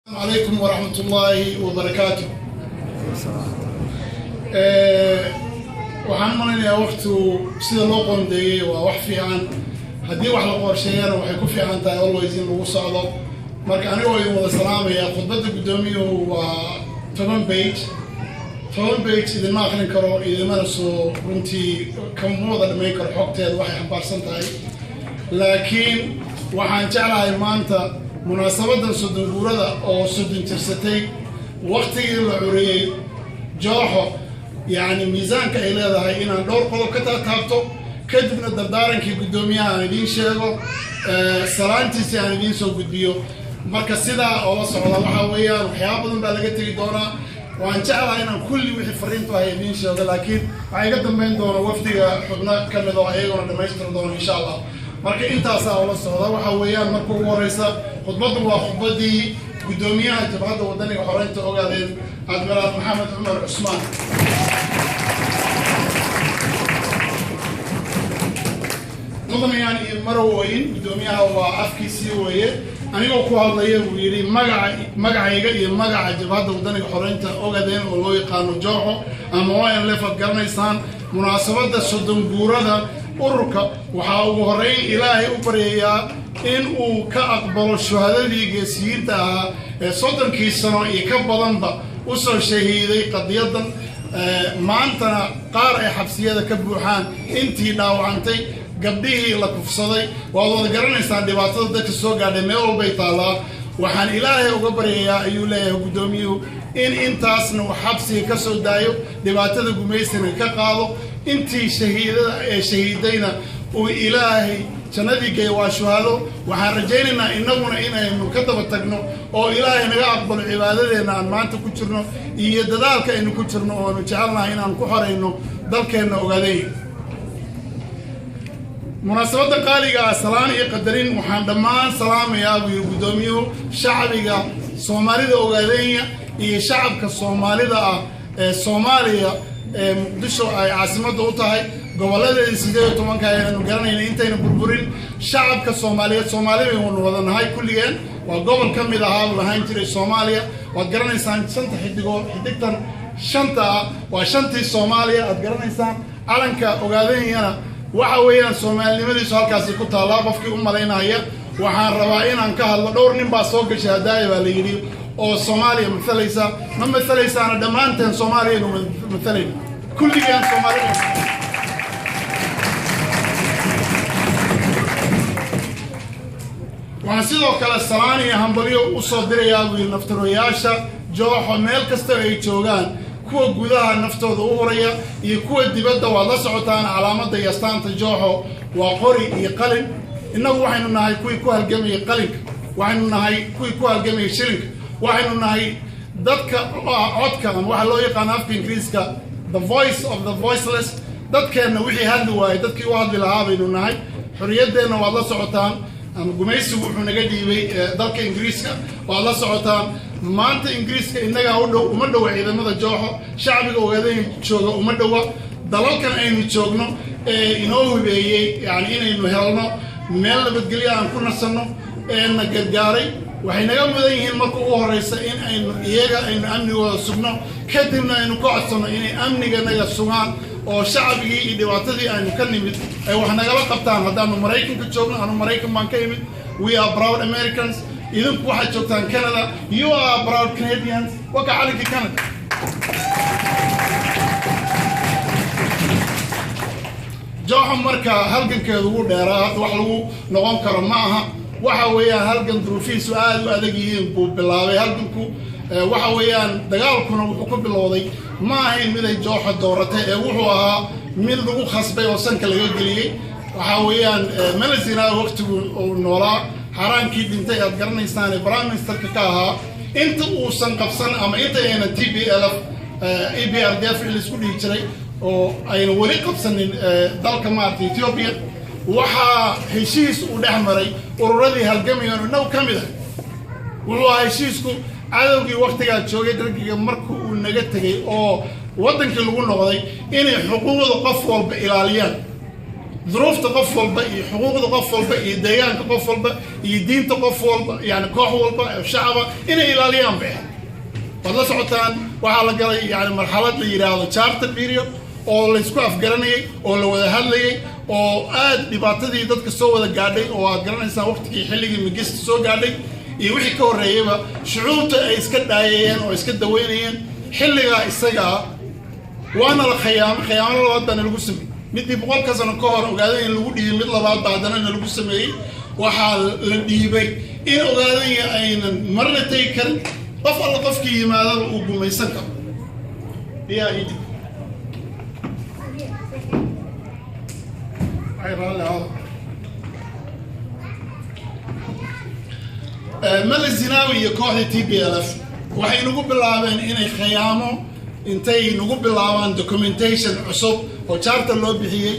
السلام عليكم ورحمة الله وبركاته. waxaan maleynayaa waqtu sida loo qoondeeyay waa wax fiican hadii wax la qorsheeyana waxay ku fiican tahay always in lagu socdo marka aniga way wada salaamaya khudbada gudoomiyuhu waa 10 page idin ma akhrin karo idin soo runtii kamooda dhamay karo xogteeda waxay xambaarsan tahay laakiin waxaan jeclahay maanta munaasabadan sodon guurada oo sodon tirsatay waqtigii la curiyay jooxo يعني ميزان كإله هاي إن دور قلو كتا تابتو كدبنا دردارن كي قدوميها عن دين شيغو سلانتيسي عن دين سو قدبيو مركز سيدا أولا صعودا وحاويا وحيابضن بالغتي دونا وان جعلا إن كل وحي فرينتو هاي دين شيغو لكن هاي قدم بين دونا وفدي حبنا كمدو أيغونا دميشتر دونا إن شاء الله مركز انتاسا أولا صعودا وحاويا مركز ورئيسا خطبتو وخطبتي قدوميها تبعدو ودني وحرينتو أوغادين أدميرال محمد عمر عثمان مدن يعني مروين قدوميها وافكي سيويه anigoo ku hadlaya uu yiri magacayga iyo magaca jabhada wadaniga xoreynta ogaadeen oo loo yaqaan jooxo ama waa in la fadgarnaysaan munaasabada sodon guurada ururka waxa ugu horeey Ilaahay u baryayaa in uu ka aqbalo shuhadadii geesiyiinta ah ee sodonkii sano iyo ka badanba u soo shahiiday qadiyadan maantana qaar ay xabsiyada ka buuxaan intii dhaawacantay gabdhihii la kufsaday waa wada garanaysaan dhibaatada dadka soo gaadhay meel walba ay taalaa waxaan Ilaahay uga baryayaa ayuu leeyahay gudoomiyuhu in intaasna uu xabsiga ka soo daayo dhibaatada gumeysana ka qaado intii shahiidada ee shahiidayna uu Ilaahay jannadii geeyo waa shuhado waxaan rajaynaynaa inaguna inaynu ka daba tagno oo Ilaahay naga aqbalo cibaadadeena aan maanta ku jirno iyo dadaalka aynu ku jirno oo aanu jecelnahay inaan ku xoreyno dalkeena ogaadeen مناسبة قالية سلام يقدرين وحن دمان سلام يا أبو قدوميو شعبية صومالية أوغادية شعب كصومالية صوماليا مقدشو عاصمة دوتاي قبلة السيدة طبعا كانوا قرنا إن إنتين بربورين شعب كصومالية صومالية ونوضن هاي كليين وقبل كم إذا هذا هاي تري صوماليا وقرنا إنسان شنطة حديقتن شنطة وشنطة صوماليا قرنا إنسان علنك أوغادية وحويان Soomaalnimadiisu halkaas ku taala qofkii u maleynaya waxaan rabaa inaan ka hadlo dhowr nin baa soo gashay hadaaya baa la yiri oo Soomaaliya mathalaysa ma mathalaysaana dhamaanteen Soomaaliyeenu mathalayna kulligaan Soomaaliyeed waxaan sidoo kale salaan iyo hambaliyo u soo dirayaa wiil naftaroyaasha jooxo meel kasta ay joogaan kuwa gudaha naftooda u horaya iyo kuwa dibadda waa la socotaan calaamada iyo astaanta jooxo waa qori iyo qalin inagu waxaynu nahay kuwii ku halgamay qalinka waxaynu nahay kuwii ku halgamay shilinka waxaynu nahay dadka codka waxa loo yaqaan afka Ingiriiska the voice of the voiceless dadkeena wixii hadli waayay dadkii u hadli lahaa baynu nahay xorriyadeena waa la socotaan ama gumaysigu wuxuu naga dhiibay dalka Ingiriiska waa la socotaan maanta Ingiriiska inaga u dhow uma dhow ciidamada jooxo shacbiga ogaadeen jooga uma dhow dalalkan aynu joogno inoo hubeeyay yani inaynu helno meel nabadgelyo aan ku nasano na gargaaray waxay naga mudan yihiin marka ugu horeysa in aynu iyaga aynu amnigooda sugno kadibna aynu ku codsano inay amniga naga sugaan oo shacbigii iyo dhibaatadii aynu ka nimid ay wax nagala qabtaan haddaanu Mareykanka joogno anu Mareykan baan ka imid we are proud Americans idinku waxaad joogtaan Canada you are proud Canadians waka calanka Canada jooxo marka halgankeedu ugu dheeraa wax lagu noqon karo ma aha waxa weeyaan halgan duruufiisu aad u adag yihiin buu bilaabay halganku waxa weeyaan dagaalkuna wuxuu ku bilowday ma ahayn mid ay jooxo dooratay ee wuxuu ahaa mid lagu khasbay oo sanka laga geliyay waxa weeyaan Malazina waqtigu uu noolaa xaraankii dhintay aad garanaysaan Prime Ministerka ka ahaa inta uu san qabsan ama inta ayna TPLF EPRDF isku dhigi jiray oo ayna wali qabsanin dalka maartay Ethiopia waxa heshiis u dhaxmaray ururadii halgamayeen oo kamid ah wuxuu heshiisku cadawgii waqtiga joogay dalkiga markuu uu naga tagay oo wadankii lagu noqday inay xuquuqda qof walba ilaaliyaan ظروف تقف والبا حقوق تقف والبا ديان تقف والبا دين تقف والبا يعني كوح والبا الشعب إن إلى اليوم به والله سعتان وعلى قال يعني مرحلة اللي يراها تشارت بيريو أو اللي سقف قرني أو لو هذلي أو دبعتي ضد كسوة قاعدين أو قرن إنسان وقت يحلق المجلس سو قاعدين يوحي كور رهيبة شعوب إسكت دايين أو إسكت دوينين حلقة إسقى وأنا الخيام الله ودنا القسم مدي بقول كذا نكهر وقاعدين الودي مثل بعض بعدنا القسم وحال الديبي إن وقاعدين أين مرتين كان قف قفكي ماذا وقوم يسكر يا إيدي مال الزناوي يكوه تي بي اف waxay nagu bilaabeen inay khiyaamo intay nagu bilaabaan documentation cusub oo charter loo bixiyay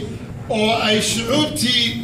oo ay shucuubtii